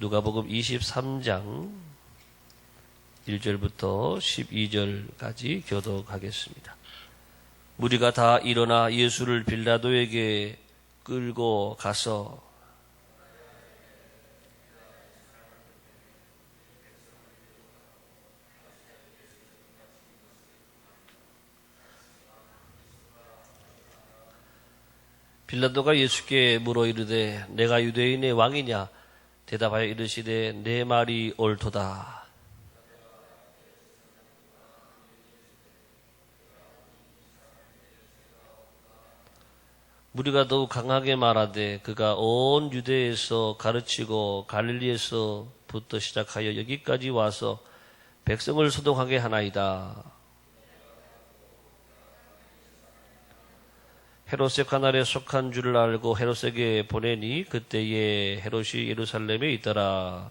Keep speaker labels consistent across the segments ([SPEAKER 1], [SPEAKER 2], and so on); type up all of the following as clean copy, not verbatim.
[SPEAKER 1] 누가복음 23장 1절부터 12절까지 교독하겠습니다. 무리가 다 일어나 예수를 빌라도에게 끌고 가서 빌라도가 예수께 물어 이르되 내가 유대인의 왕이냐? 대답하여 이르시되 내 말이 옳도다. 무리가 더욱 강하게 말하되 그가 온 유대에서 가르치고 갈릴리에서부터 시작하여 여기까지 와서 백성을 소동하게 하나이다. 헤롯의 관할에 속한 줄을 알고 헤롯에게 보내니 그때에 헤롯이 예루살렘에 있더라.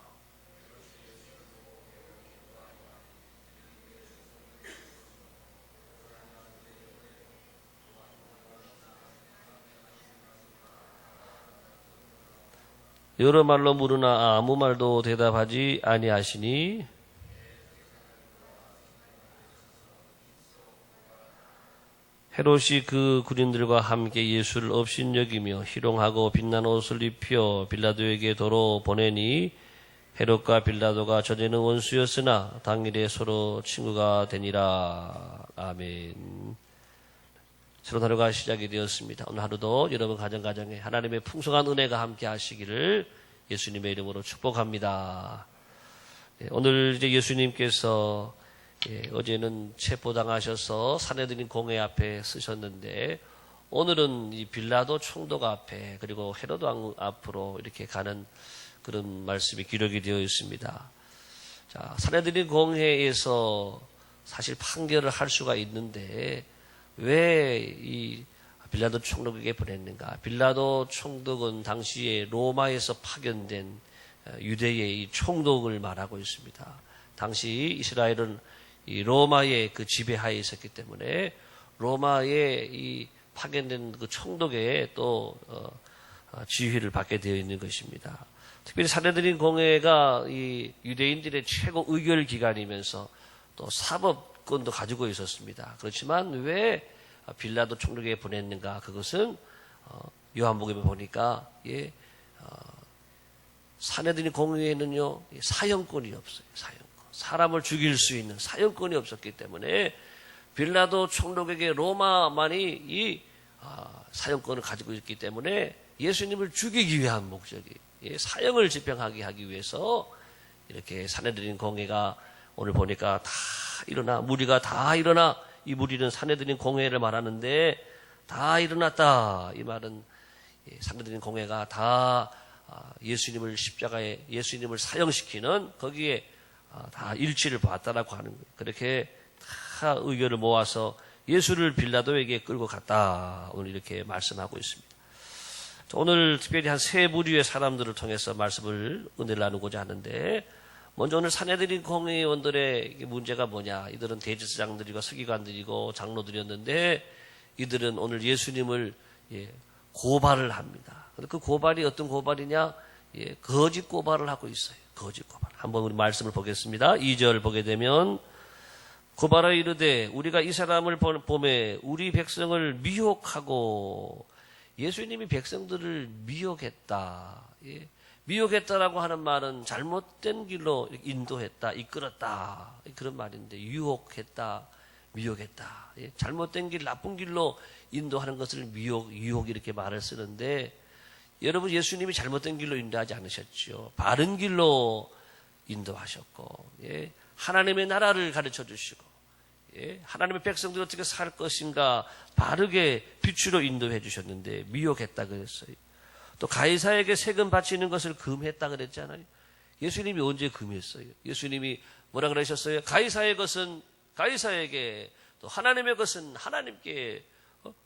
[SPEAKER 1] 여러 말로 물으나 아무 말도 대답하지 아니하시니 헤롯이 그 군인들과 함께 예수를 업신여기며 희롱하고 빛난 옷을 입혀 빌라도에게 도로 보내니 헤롯과 빌라도가 전에는 원수였으나 당일에 서로 친구가 되니라. 아멘. 새로운 하루가 시작이 되었습니다. 오늘 하루도 여러분 가정에 하나님의 풍성한 은혜가 함께 하시기를 예수님의 이름으로 축복합니다. 오늘 이제 예수님께서 어제는 체포당하셔서 산헤드린 공회 앞에 서셨는데 오늘은 이 빌라도 총독 앞에 그리고 헤롯 왕 앞으로 이렇게 가는 그런 말씀이 기록이 되어 있습니다. 자, 산헤드린 공회에서 사실 판결을 할 수가 있는데 왜 이 빌라도 총독에게 보냈는가? 빌라도 총독은 당시에 로마에서 파견된 유대의 이 총독을 말하고 있습니다. 당시 이스라엘은 이 로마의 그 지배하에 있었기 때문에 로마의 이 파견된 그 총독의 또 지휘를 받게 되어 있는 것입니다. 특별히 산헤드린 공회가 이 유대인들의 최고 의결 기관이면서 또 사법권도 가지고 있었습니다. 그렇지만 왜 빌라도 총독에게 보냈는가? 그것은 요한복음에 보니까 산헤드린 공회에는요 사형권이 없어요. 사형권. 사람을 죽일 수 있는 사형권이 없었기 때문에 빌라도 총독에게 로마만이 이 사형권을 가지고 있기 때문에 예수님을 죽이기 위한 목적이 사형을 집행하게 하기 위해서 이렇게 산헤드린 공회가 오늘 보니까 다 일어나 무리가 다 일어나 이 무리는 산헤드린 공회를 말하는데 다 일어났다. 이 말은 산헤드린 공회가 다 예수님을 십자가에 예수님을 사형시키는 거기에 다 일치를 봤다라고 하는 거예요. 그렇게 다 의견을 모아서 예수를 빌라도에게 끌고 갔다. 오늘 이렇게 말씀하고 있습니다. 오늘 특별히 한 세 부류의 사람들을 통해서 말씀을 은혜를 나누고자 하는데 먼저 오늘 산헤드린 공회원들의 문제가 뭐냐. 이들은 대제사장들이고 서기관들이고 장로들이었는데 이들은 오늘 예수님을 고발을 합니다. 그 고발이 어떤 고발이냐? 거짓 고발을 하고 있어요. 거짓 고발. 한번 우리 말씀을 보겠습니다. 2절 보게 되면 고발하여 이르되 우리가 이 사람을 보매 우리 백성을 미혹하고 예수님이 백성들을 미혹했다. 미혹했다라고 하는 말은 잘못된 길로 인도했다, 이끌었다 그런 말인데 유혹했다, 미혹했다. 잘못된 길, 나쁜 길로 인도하는 것을 유혹 이렇게 말을 쓰는데 여러분 예수님이 잘못된 길로 인도하지 않으셨죠. 바른 길로 인도하셨고 하나님의 나라를 가르쳐 주시고 하나님의 백성들이 어떻게 살 것인가 바르게 빛으로 인도해 주셨는데 미혹했다 그랬어요. 또 가이사에게 세금 바치는 것을 금했다 그랬잖아요. 예수님이 언제 금했어요? 예수님이 뭐라 그러셨어요? 가이사의 것은 가이사에게 또 하나님의 것은 하나님께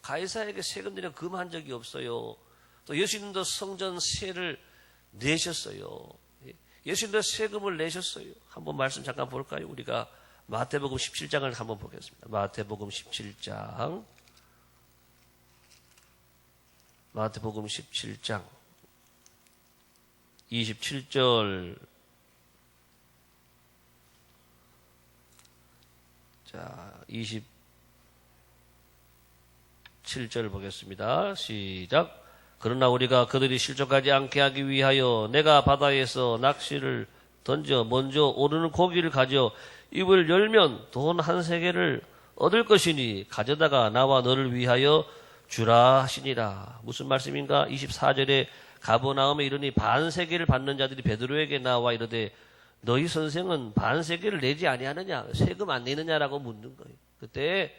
[SPEAKER 1] 가이사에게 세금 내려 금한 적이 없어요. 또 예수님도 성전 세를 내셨어요. 예수님도 세금을 내셨어요. 한번 말씀 잠깐 볼까요? 우리가 마태복음 17장을 한번 보겠습니다. 마태복음 17장 마태복음 17장 27절. 자, 27절 보겠습니다. 시작. 그러나 우리가 그들이 실족하지 않게 하기 위하여 내가 바다에서 낚시를 던져 먼저 오르는 고기를 가져 입을 열면 돈 한 세겔을 얻을 것이니 가져다가 나와 너를 위하여 주라 하시니라. 무슨 말씀인가? 24절에 가버나움에 이르니 반세겔을 받는 자들이 베드로에게 나와 이르되 너희 선생은 반세겔을 내지 아니하느냐? 세금 안 내느냐라고 묻는 거예요. 그때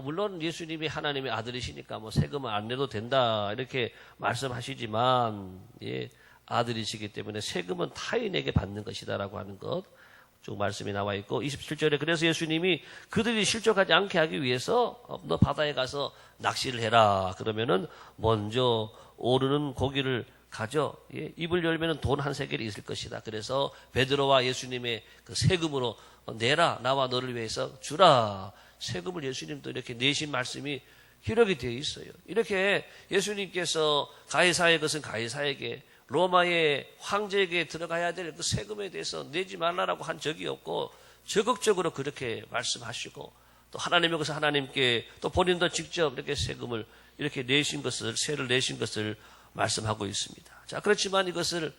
[SPEAKER 1] 물론 예수님이 하나님의 아들이시니까 뭐 세금을 안 내도 된다 이렇게 말씀하시지만 아들이시기 때문에 세금은 타인에게 받는 것이다라고 하는 것 쭉 말씀이 나와 있고 27절에 그래서 예수님이 그들이 실족하지 않게 하기 위해서 너 바다에 가서 낚시를 해라. 그러면은 먼저 오르는 고기를 가져 입을 열면은 돈 한 세겔이 있을 것이다. 그래서 베드로와 예수님의 그 세금으로 내라. 나와 너를 위해서 주라. 세금을 예수님도 이렇게 내신 말씀이 기록이 되어 있어요. 이렇게 예수님께서 가이사의 것은 가이사에게 로마의 황제에게 들어가야 될 그 세금에 대해서 내지 말라라고 한 적이 없고 적극적으로 그렇게 말씀하시고 또 하나님의 것을 하나님께 또 본인도 직접 이렇게 세금을 이렇게 내신 것을 세를 내신 것을 말씀하고 있습니다. 자, 그렇지만 이것을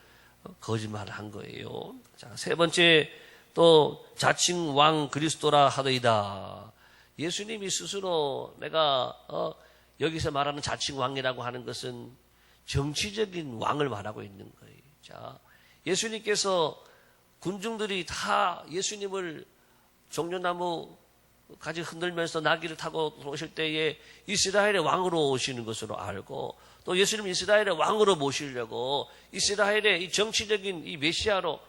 [SPEAKER 1] 거짓말을 한 거예요. 자, 세 번째 또 자칭 왕 그리스도라 하더이다. 예수님이 스스로 내가 여기서 말하는 자칭 왕이라고 하는 것은 정치적인 왕을 말하고 있는 거예요. 자, 예수님께서 군중들이 다 예수님을 종려나무 가지 흔들면서 나귀를 타고 오실 때에 이스라엘의 왕으로 오시는 것으로 알고 또 예수님 이스라엘의 왕으로 모시려고 이스라엘의 이 정치적인 이 메시아로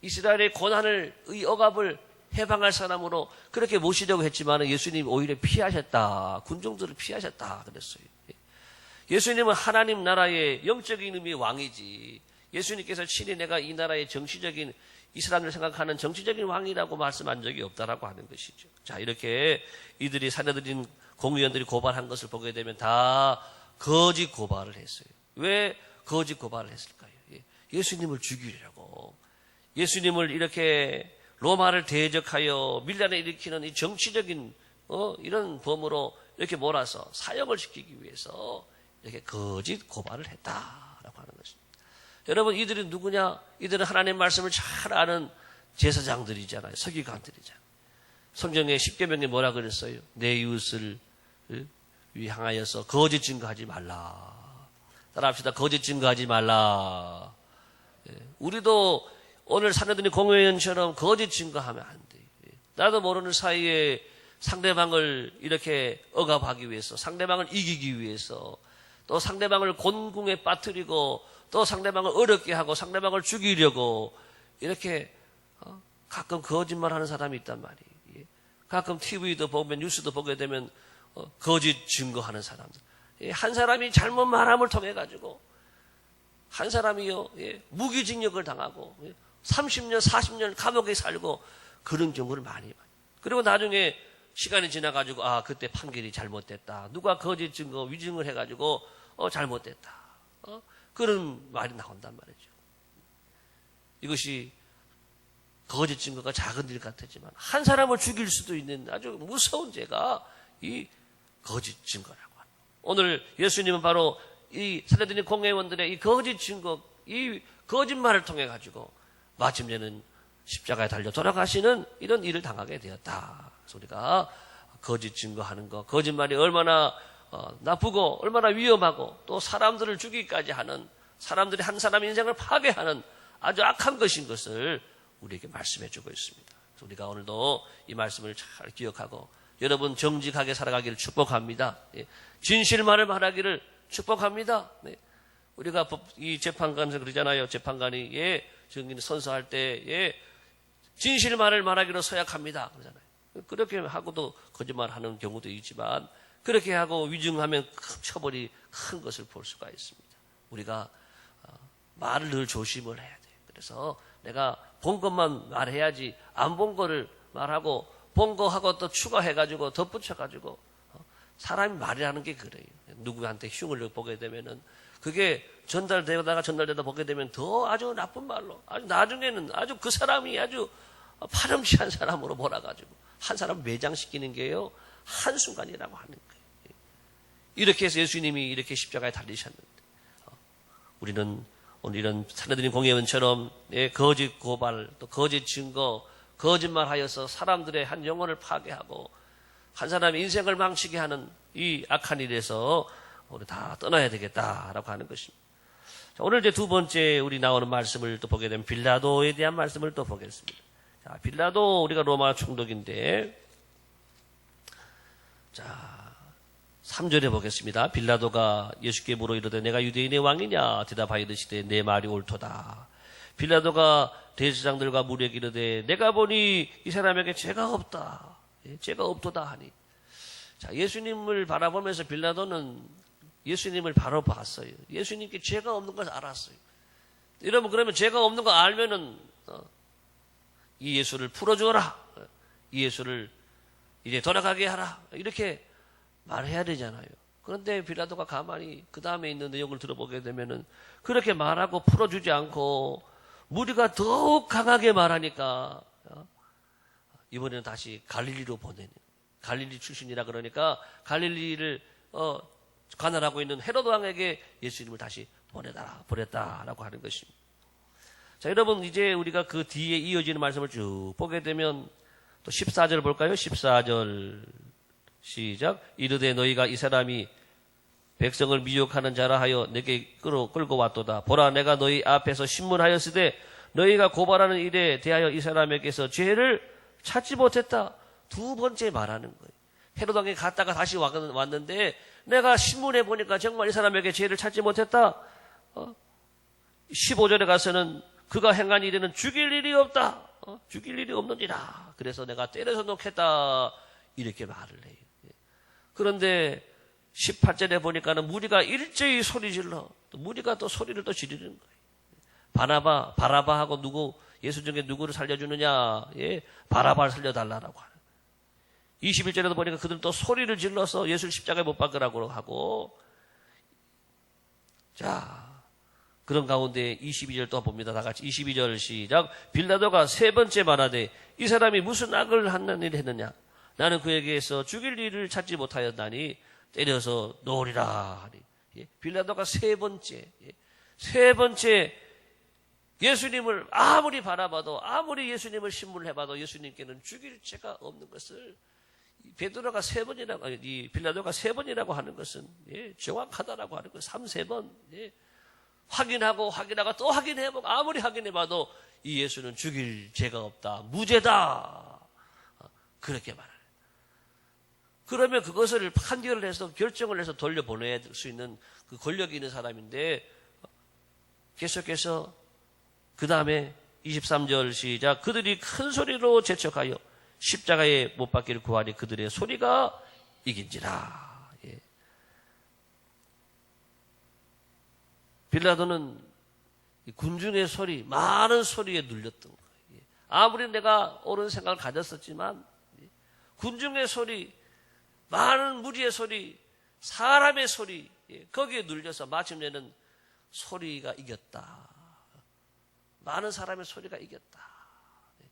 [SPEAKER 1] 이스라엘의 고난을 의 억압을 해방할 사람으로 그렇게 모시려고 했지만 예수님이 오히려 피하셨다. 군중들을 피하셨다 그랬어요. 예수님은 하나님 나라의 영적인 의미의 왕이지 예수님께서 친히 내가 이 나라의 정치적인 이 사람들 생각하는 정치적인 왕이라고 말씀한 적이 없다라고 하는 것이죠. 자, 이렇게 이들이 사내들인 공의원들이 고발한 것을 보게 되면 다 거짓 고발을 했어요. 왜 거짓 고발을 했을까요? 예수님을 죽이려고 예수님을 이렇게 로마를 대적하여 밀란을 일으키는 이 정치적인 이런 범으로 이렇게 몰아서 사형을 시키기 위해서 이렇게 거짓 고발을 했다라고 하는 것입니다. 여러분 이들이 누구냐? 이들은 하나님 말씀을 잘 아는 제사장들이잖아요. 서기관들이잖아요. 성경에 십계명에 뭐라 그랬어요? 내 이웃을 향하여서 거짓 증거하지 말라. 따라합시다. 거짓 증거하지 말라. 우리도 오늘 사내들이 공회원처럼 거짓 증거하면 안 돼. 나도 모르는 사이에 상대방을 이렇게 억압하기 위해서, 상대방을 이기기 위해서, 또 상대방을 곤궁에 빠뜨리고, 또 상대방을 어렵게 하고, 상대방을 죽이려고 이렇게 가끔 거짓말하는 사람이 있단 말이에요. 가끔 TV도 보면 뉴스도 보게 되면 거짓 증거하는 사람들. 한 사람이 잘못 말함을 통해 가지고 한 사람이요 무기징역을 당하고 30년, 40년 감옥에 살고 그런 경우를 많이 봐요. 그리고 나중에 시간이 지나가지고 그때 판결이 잘못됐다. 누가 거짓 증거 위증을 해가지고 잘못됐다. 그런 말이 나온단 말이죠. 이것이 거짓 증거가 작은 일 같았지만 한 사람을 죽일 수도 있는 아주 무서운 죄가 이 거짓 증거라고 합니다. 오늘 예수님은 바로 이 사내들인 공회원들의 이 거짓 증거, 이 거짓말을 통해 가지고 마침내는 십자가에 달려 돌아가시는 이런 일을 당하게 되었다. 그래서 우리가 거짓 증거하는 것, 거짓말이 얼마나 나쁘고 얼마나 위험하고 또 사람들을 죽이기까지 하는 사람들이 한 사람 인생을 파괴하는 아주 악한 것인 것을 우리에게 말씀해 주고 있습니다. 그래서 우리가 오늘도 이 말씀을 잘 기억하고 여러분 정직하게 살아가기를 축복합니다. 진실만을 말하기를 축복합니다. 우리가 이 재판관에서 그러잖아요. 재판관이 증인 선서할 때 진실만을 말하기로 서약합니다. 그러잖아요. 그렇게 하고도 거짓말하는 경우도 있지만 그렇게 하고 위증하면 큰 처벌이 큰 것을 볼 수가 있습니다. 우리가 말을 늘 조심을 해야 돼요. 그래서 내가 본 것만 말해야지 안 본 거를 말하고 본 거하고 또 추가해가지고 덧붙여가지고 사람이 말이라는 게 그래요. 누구한테 흉을 보게 되면은 그게 전달되다 보게 되면 더 아주 나쁜 말로, 아주 나중에는 아주 그 사람이 아주 파렴치한 사람으로 몰아가지고 한 사람 매장시키는 게요, 한순간이라고 하는 거예요. 이렇게 해서 예수님이 이렇게 십자가에 달리셨는데, 우리는 오늘 이런 산헤드린 공회원처럼 거짓 고발, 또 거짓 증거, 거짓말하여서 사람들의 한 영혼을 파괴하고 한 사람의 인생을 망치게 하는 이 악한 일에서 우리 다 떠나야 되겠다라고 하는 것입니다. 자, 오늘 이제 두 번째 우리 나오는 말씀을 또 보게 되면 빌라도에 대한 말씀을 또 보겠습니다. 자, 빌라도 우리가 로마 총독인데, 자, 3절에 보겠습니다. 빌라도가 예수께 물어 이르되 내가 유대인의 왕이냐 대답하여 이르시되 내 말이 옳도다. 빌라도가 대제사장들과 무리에게 이르되 내가 보니 이 사람에게 죄가 없다. 죄가 없도다 하니. 자, 예수님을 바라보면서 빌라도는 예수님을 바로 봤어요. 예수님께 죄가 없는 것을 알았어요. 여러분, 그러면 죄가 없는 거 알면은 이 예수를 풀어주어라. 이 예수를 이제 돌아가게 하라. 이렇게 말해야 되잖아요. 그런데 빌라도가 가만히 그 다음에 있는 내용을 들어보게 되면은 그렇게 말하고 풀어주지 않고 무리가 더욱 강하게 말하니까 이번에는 다시 갈릴리로 보내는, 갈릴리 출신이라 그러니까 갈릴리를 관할하고 있는 헤로드 왕에게 예수님을 다시 보냈다라고 하는 것입니다. 자, 여러분, 이제 우리가 그 뒤에 이어지는 말씀을 쭉 보게 되면 또 14절 볼까요? 14절 시작. 이르되 너희가 이 사람이 백성을 미혹하는 자라 하여 내게 끌고 왔도다. 보라, 내가 너희 앞에서 신문하였으되 너희가 고발하는 일에 대하여 이 사람에게서 죄를 찾지 못했다. 두 번째 말하는 거예요. 헤로드 왕에 갔다가 다시 왔는데 내가 신문해 보니까 정말 이 사람에게 죄를 찾지 못했다. 15절에 가서는 그가 행한 일에는 죽일 일이 없다. 죽일 일이 없느니라. 그래서 내가 때려서 놓겠다. 이렇게 말을 해요. 그런데 18절에 보니까는 무리가 일제히 소리 질러. 무리가 또 소리를 또 지르는 거예요. 바라바하고 누구, 예수 중에 누구를 살려주느냐. 예, 바라바를 살려달라고 하는. 21절에도 보니까 그들 또 소리를 질러서 예수를 십자가에 못 박으라고 하고, 자, 그런 가운데 22절 또 봅니다. 다 같이 22절 시작. 빌라도가 세 번째 말하되 이 사람이 무슨 악을 하는 일을 했느냐. 나는 그에게서 죽일 일을 찾지 못하였나니 때려서 놓으리라 하니. 예, 빌라도가 세 번째 예수님을 아무리 바라봐도, 아무리 예수님을 신문을 해봐도 예수님께는 죽일 죄가 없는 것을 베드로가 세 번이라고, 이 빌라도가 세 번이라고 하는 것은, 예, 정확하다라고 하는 것, 3-4번, 예, 확인하고 또 확인해보고, 아무리 확인해봐도 이 예수는 죽일 죄가 없다, 무죄다, 그렇게 말해요. 그러면 그것을 판결을 해서 결정을 해서 돌려보낼 수 있는 그 권력이 있는 사람인데, 계속해서 그 다음에 23절 시작. 그들이 큰 소리로 재촉하여 십자가에 못 박기를 구하니 그들의 소리가 이긴지라. 예. 빌라도는 군중의 소리, 많은 소리에 눌렸던 거예요. 예. 아무리 내가 옳은 생각을 가졌었지만, 예. 군중의 소리, 많은 무리의 소리, 사람의 소리, 예. 거기에 눌려서 마침내는 소리가 이겼다. 많은 사람의 소리가 이겼다.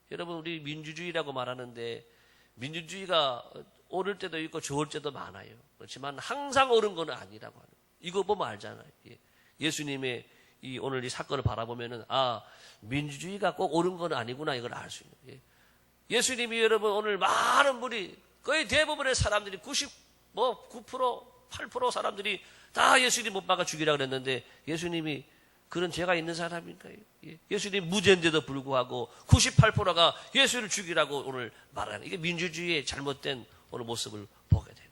[SPEAKER 1] 여러분, 우리 민주주의라고 말하는데 민주주의가 옳을 때도 있고 좋을 때도 많아요. 그렇지만 항상 옳은 건 아니라고 하는. 이거 보면 알잖아요. 예수님의 오늘 이 사건을 바라보면은, 아, 민주주의가 꼭 옳은 건 아니구나, 이걸 알 수 있는. 예수님이 여러분 오늘 많은 무리, 거의 대부분의 사람들이 9%, 8% 사람들이 다 예수님 못 박아 죽이라 그랬는데 예수님이 그런 죄가 있는 사람인가요? 예수님 무죄인데도 불구하고 98%가 예수를 죽이라고 오늘 말하는, 이게 민주주의의 잘못된 오늘 모습을 보게 되는.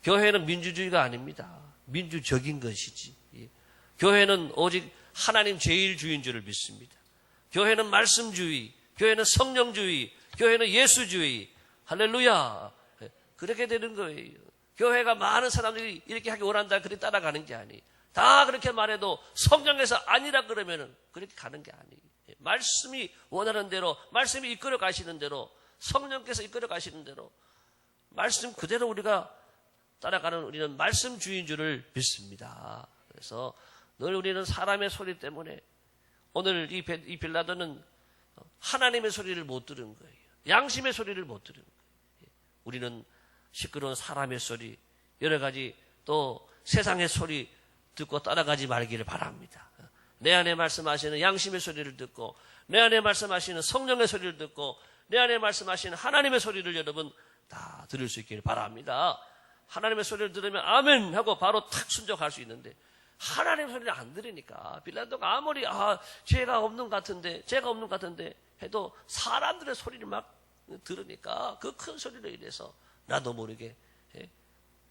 [SPEAKER 1] 교회는 민주주의가 아닙니다. 민주적인 것이지. 교회는 오직 하나님 제일주의인 줄을 믿습니다. 교회는 말씀주의, 교회는 성령주의, 교회는 예수주의. 할렐루야. 그렇게 되는 거예요. 교회가 많은 사람들이 이렇게 하기 원한다, 그렇게 따라가는 게 아니에요. 다 그렇게 말해도 성령에서 아니라 그러면은 그렇게 가는 게 아니에요. 말씀이 원하는 대로, 말씀이 이끌어 가시는 대로, 성령께서 이끌어 가시는 대로, 말씀 그대로 우리가 따라가는 우리는 말씀 주인 줄을 믿습니다. 그래서 늘 우리는 사람의 소리 때문에 오늘 이 빌라도는 하나님의 소리를 못 들은 거예요. 양심의 소리를 못 들은 거예요. 우리는 시끄러운 사람의 소리, 여러 가지 또 세상의 소리 듣고 따라가지 말기를 바랍니다. 내 안에 말씀하시는 양심의 소리를 듣고 내 안에 말씀하시는 성령의 소리를 듣고 내 안에 말씀하시는 하나님의 소리를 여러분 다 들을 수 있기를 바랍니다. 하나님의 소리를 들으면 아멘 하고 바로 탁 순종할 수 있는데 하나님의 소리를 안 들으니까 빌라도가 아무리 죄가 없는 것 같은데 해도 사람들의 소리를 막 들으니까 그 큰 소리로 인해서 나도 모르게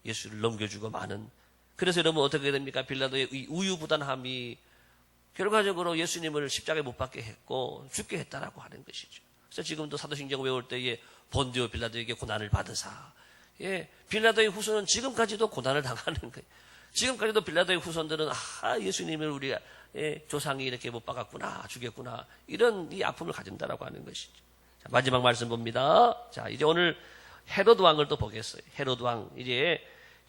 [SPEAKER 1] 예수를 넘겨주고 마는. 그래서 여러분 어떻게 됩니까? 빌라도의 이 우유부단함이 결과적으로 예수님을 십자가에 못 박게 했고 죽게 했다라고 하는 것이죠. 그래서 지금도 사도신경 외울 때에 본디오 빌라도에게 고난을 받으사. 빌라도의 후손은 지금까지도 고난을 당하는 거예요. 지금까지도 빌라도의 후손들은 예수님을 우리 조상이 이렇게 못 박았구나, 죽였구나, 이런 이 아픔을 가진다라고 하는 것이죠. 자, 마지막 말씀 봅니다. 자, 이제 오늘 헤롯 왕을 또 보겠어요. 헤롯 왕, 이제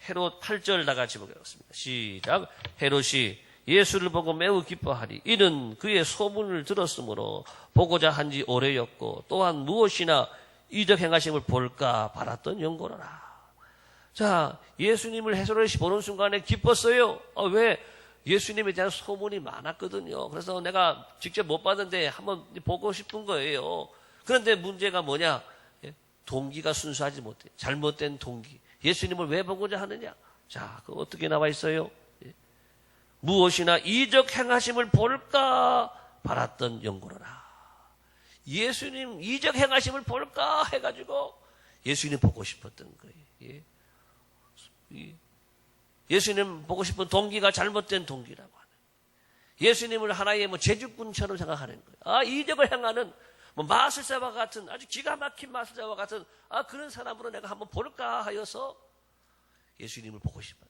[SPEAKER 1] 헤롯 8절 다 같이 보겠습니다. 시작. 헤롯이 예수를 보고 매우 기뻐하리. 이는 그의 소문을 들었으므로 보고자 한지 오래였고 또한 무엇이나 이적 행하심을 볼까 바랐던 영고로라. 자, 예수님을 헤롯이 보는 순간에 기뻤어요. 왜? 예수님에 대한 소문이 많았거든요. 그래서 내가 직접 못 봤는데 한번 보고 싶은 거예요. 그런데 문제가 뭐냐? 동기가 순수하지 못해. 잘못된 동기. 예수님을 왜 보고자 하느냐? 자, 그 어떻게 나와 있어요? 무엇이나 이적 행하심을 볼까 바랐던 영고로라. 예수님 이적 행하심을 볼까 해가지고 예수님 보고 싶었던 거예요. 예수님 보고 싶은 동기가 잘못된 동기라고 하는. 예수님을 하나의 제주꾼처럼 생각하는 거예요. 이적을 행하는 마술사와 같은 아주 기가 막힌 마술사와 같은 그런 사람으로 내가 한번 볼까 하여서 예수님을 보고 싶었다.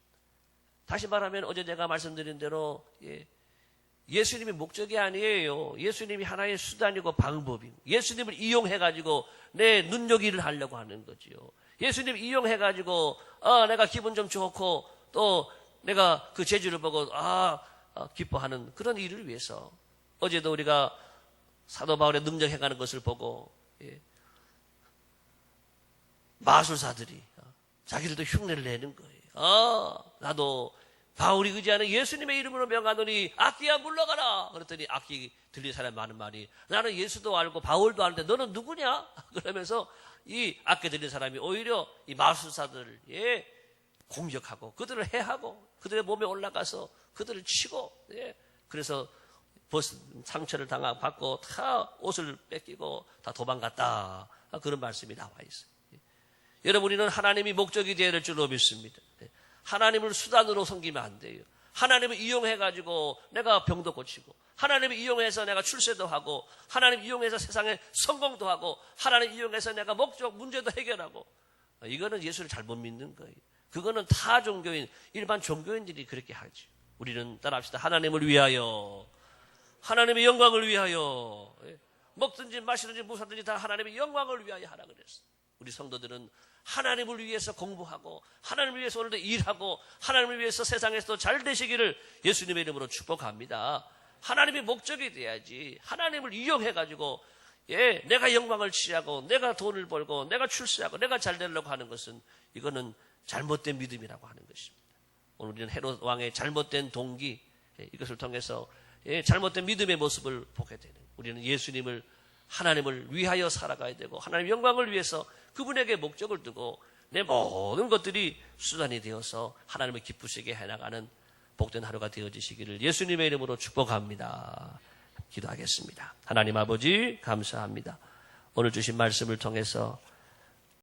[SPEAKER 1] 다시 말하면 어제 제가 말씀드린 대로 예수님이 목적이 아니에요. 예수님이 하나의 수단이고 방법이고 예수님을 이용해가지고 내 눈여기를 하려고 하는 거지요. 예수님 이용해가지고 내가 기분 좀 좋고 또 내가 그 재주를 보고 기뻐하는 그런 일을 위해서 어제도 우리가 사도 바울의 능력 행하는 것을 보고 마술사들이 자기들도 흉내를 내는 거예요. 나도 바울이 의지하는 예수님의 이름으로 명하노니 악기야 물러가라. 그랬더니 악기 들린 사람이 많은 말이 나는 예수도 알고 바울도 아는데 너는 누구냐? 그러면서 이 악기 들린 사람이 오히려 이 마술사들을 공격하고 그들을 해하고 그들의 몸에 올라가서 그들을 치고 그래서 상처를 받고 다 옷을 뺏기고 다 도망갔다. 그런 말씀이 나와 있어요. 여러분 우리는 하나님이 목적이 되어야 될 줄로 믿습니다. 하나님을 수단으로 섬기면 안 돼요. 하나님을 이용해가지고 내가 병도 고치고 하나님을 이용해서 내가 출세도 하고 하나님을 이용해서 세상에 성공도 하고 하나님을 이용해서 내가 문제도 해결하고 이거는 예수를 잘못 믿는 거예요. 그거는 타 종교인 일반 종교인들이 그렇게 하죠. 우리는 따라합시다. 하나님을 위하여 하나님의 영광을 위하여 먹든지 마시든지 무사든지 다 하나님의 영광을 위하여 하라 그랬어. 우리 성도들은 하나님을 위해서 공부하고 하나님을 위해서 오늘도 일하고 하나님을 위해서 세상에서도 잘 되시기를 예수님의 이름으로 축복합니다. 하나님의 목적이 돼야지 하나님을 이용해가지고 내가 영광을 취하고 내가 돈을 벌고 내가 출세하고 내가 잘 되려고 하는 것은 이거는 잘못된 믿음이라고 하는 것입니다. 오늘 우리는 헤롯 왕의 잘못된 동기 이것을 통해서 잘못된 믿음의 모습을 보게 되는 우리는 예수님을 하나님을 위하여 살아가야 되고 하나님의 영광을 위해서 그분에게 목적을 두고 내 모든 것들이 수단이 되어서 하나님을 기쁘시게 해나가는 복된 하루가 되어지시기를 예수님의 이름으로 축복합니다. 기도하겠습니다. 하나님 아버지 감사합니다. 오늘 주신 말씀을 통해서